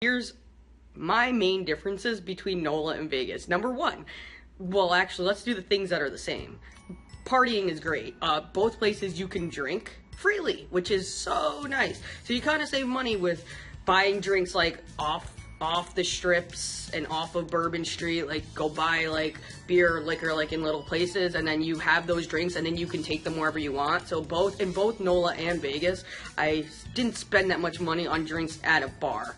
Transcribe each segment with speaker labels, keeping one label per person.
Speaker 1: Here's my main differences between NOLA and Vegas. Number one, well, actually, let's do the things that are the same. Partying is great. Both places you can drink freely, which is so nice. So you kind of save money with buying drinks like off the strips and off of Bourbon Street. Like, go buy like beer or liquor like in little places, and then you have those drinks, and then you can take them wherever you want. So in both NOLA and Vegas, I didn't spend that much money on drinks at a bar,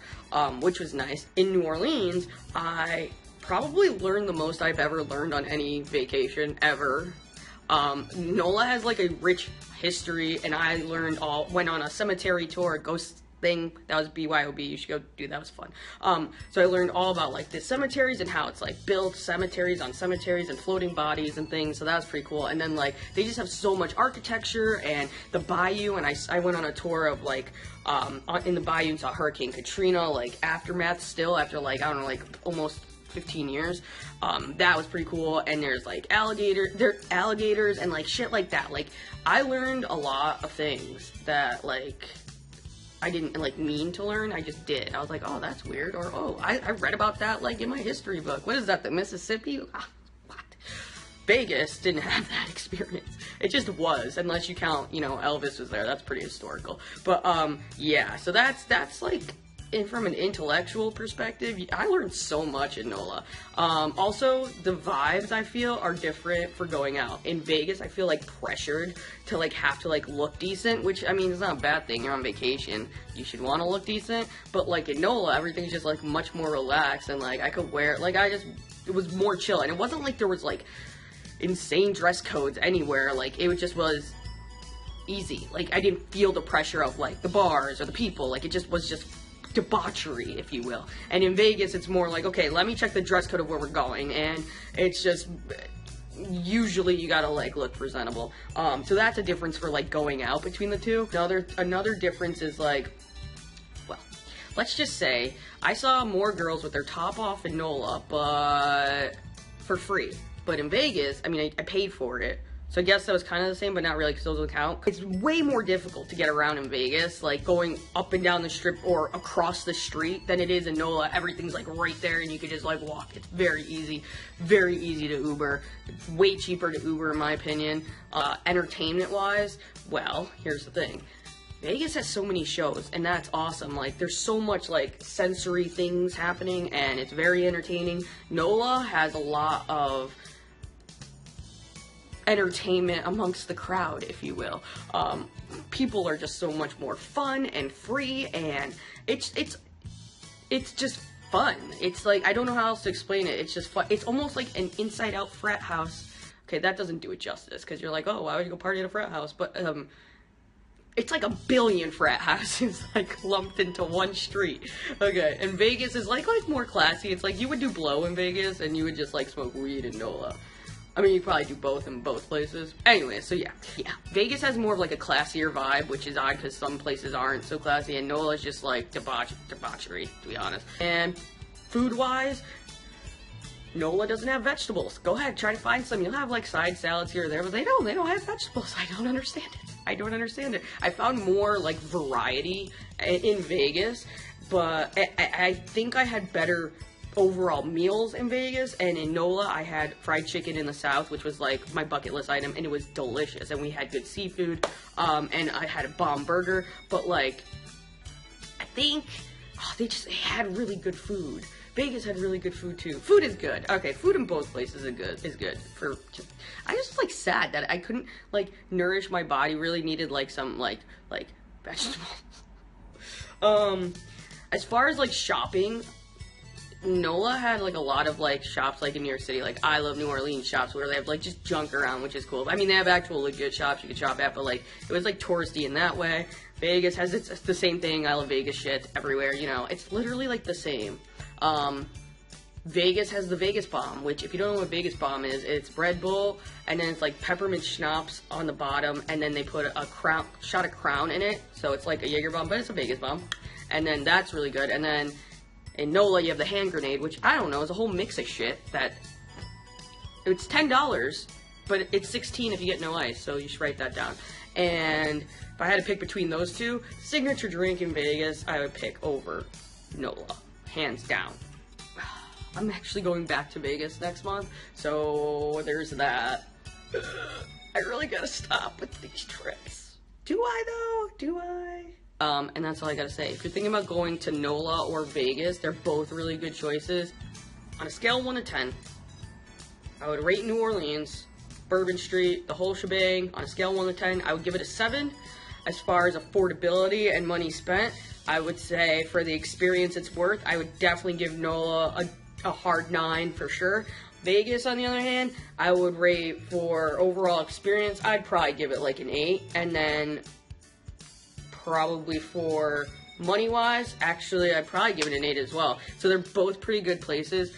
Speaker 1: which was nice. In New Orleans, I probably learned the most I've ever learned on any vacation ever. NOLA has like a rich history, and I went on a cemetery tour, a ghost thing. That was BYOB. You should go do that. It was fun. So I learned all about like the cemeteries and how it's like built cemeteries on cemeteries and floating bodies and things. So that was pretty cool. And then like they just have so much architecture and the bayou. And I went on a tour of like in the bayou and saw Hurricane Katrina like aftermath still after like I don't know like almost 15 years. That was pretty cool. And there's like alligators and like shit like that. Like I learned a lot of things that like I didn't like mean to learn, I just did. I was like, oh, that's weird, or oh, I read about that like in my history book. What is that, the Mississippi? What? Vegas didn't have that experience. It just was, unless you count, you know, Elvis was there. That's pretty historical. But yeah, so that's like, and from an intellectual perspective, I learned so much in NOLA. Also, the vibes I feel are different for going out. In Vegas, I feel like pressured to like have to like look decent, which I mean, it's not a bad thing. You're on vacation, you should want to look decent. But like in NOLA, everything's just like much more relaxed, and like I could wear, like it was more chill, and it wasn't like there was like insane dress codes anywhere. Like it was easy. Like I didn't feel the pressure of like the bars or the people. Like it just was just debauchery, if you will. And in Vegas, it's more like, okay, let me check the dress code of where we're going, and it's just usually you gotta like look presentable. So that's a difference for like going out between the two. Another difference is like, well, let's just say I saw more girls with their top off in NOLA, but for free. But in Vegas, I mean, I paid for it. So I guess that was kind of the same, but not really, because those don't count. It's way more difficult to get around in Vegas, like going up and down the strip or across the street, than it is in NOLA. Everything's like right there, and you can just like walk. It's very easy to Uber. It's way cheaper to Uber, in my opinion. Entertainment-wise, well, here's the thing. Vegas has so many shows, and that's awesome. Like, there's so much, like, sensory things happening, and it's very entertaining. NOLA has a lot of entertainment amongst the crowd, if you will. People are just so much more fun and free, and it's just fun. It's like, I don't know how else to explain it. It's just fun. It's almost like an inside out frat house. Okay, that doesn't do it justice, because you're like, oh, why would you go party at a frat house? But it's like a billion frat houses like lumped into one street. Okay, and Vegas is like more classy. It's like you would do blow in Vegas, and you would just like smoke weed in NOLA. I mean, you probably do both in both places. Anyway, so yeah. Vegas has more of like a classier vibe, which is odd because some places aren't so classy, and NOLA is just like debauchery, to be honest. And food-wise, NOLA doesn't have vegetables. Go ahead, try to find some. You'll have like side salads here or there, but they don't have vegetables. I don't understand it. I found more like variety in Vegas, but I think I had better overall meals in Vegas, and in NOLA I had fried chicken in the South, which was like my bucket list item, and it was delicious, and we had good seafood, and I had a bomb burger. But like, I think they had really good food. Vegas had really good food too. Food is good. Okay, food in both places is good. I just like sad that I couldn't like nourish my body. Really needed like some like vegetables. As far as like shopping, NOLA had like a lot of like shops like in New York City, like I Love New Orleans shops, where they have like just junk around, which is cool. I mean, they have actual legit shops you can shop at, but like it was like touristy in that way. Vegas has it's the same thing. I Love Vegas shit everywhere, you know. It's literally like the same. Vegas has the Vegas bomb, which if you don't know what Vegas bomb is, it's Red Bull, and then it's like peppermint schnapps on the bottom, and then they put a shot of Crown in it, so it's like a Jaeger bomb, but it's a Vegas bomb, and then that's really good. And then in NOLA, you have the hand grenade, which, I don't know, is a whole mix of shit that, it's $10, but it's $16 if you get no ice, so you should write that down. And if I had to pick between those two, signature drink in Vegas, I would pick over NOLA. hands down. I'm actually going back to Vegas next month, so there's that. I really gotta stop with these trips. Do I though? Do I? And that's all I gotta say. If you're thinking about going to NOLA or Vegas, they're both really good choices. On a scale of 1 to 10, I would rate New Orleans, Bourbon Street, the whole shebang. On a scale of 1 to 10, I would give it a 7. As far as affordability and money spent, I would say for the experience it's worth, I would definitely give NOLA a hard 9 for sure. Vegas, on the other hand, I would rate for overall experience, I'd probably give it like an 8. And then probably for money-wise, actually, I'd probably give it an 8 as well. So they're both pretty good places.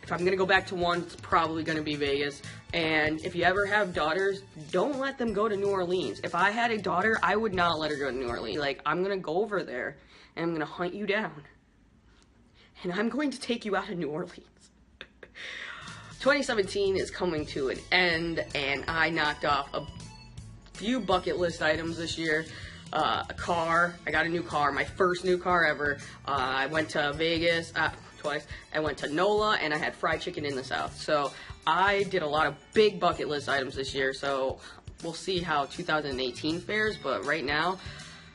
Speaker 1: If I'm going to go back to one, it's probably going to be Vegas. And if you ever have daughters, don't let them go to New Orleans. If I had a daughter, I would not let her go to New Orleans. Like, I'm going to go over there, and I'm going to hunt you down. And I'm going to take you out of New Orleans. 2017 is coming to an end, and I knocked off a few bucket list items this year. A car. I got a new car, my first new car ever. I went to Vegas twice. I went to NOLA, and I had fried chicken in the South. So I did a lot of big bucket list items this year. So we'll see how 2018 fares. But right now,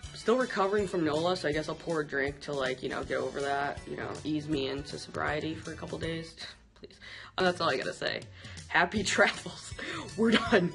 Speaker 1: I'm still recovering from NOLA, so I guess I'll pour a drink to, like, you know, get over that. You know, ease me into sobriety for a couple days, please. That's all I gotta say. Happy travels. We're done.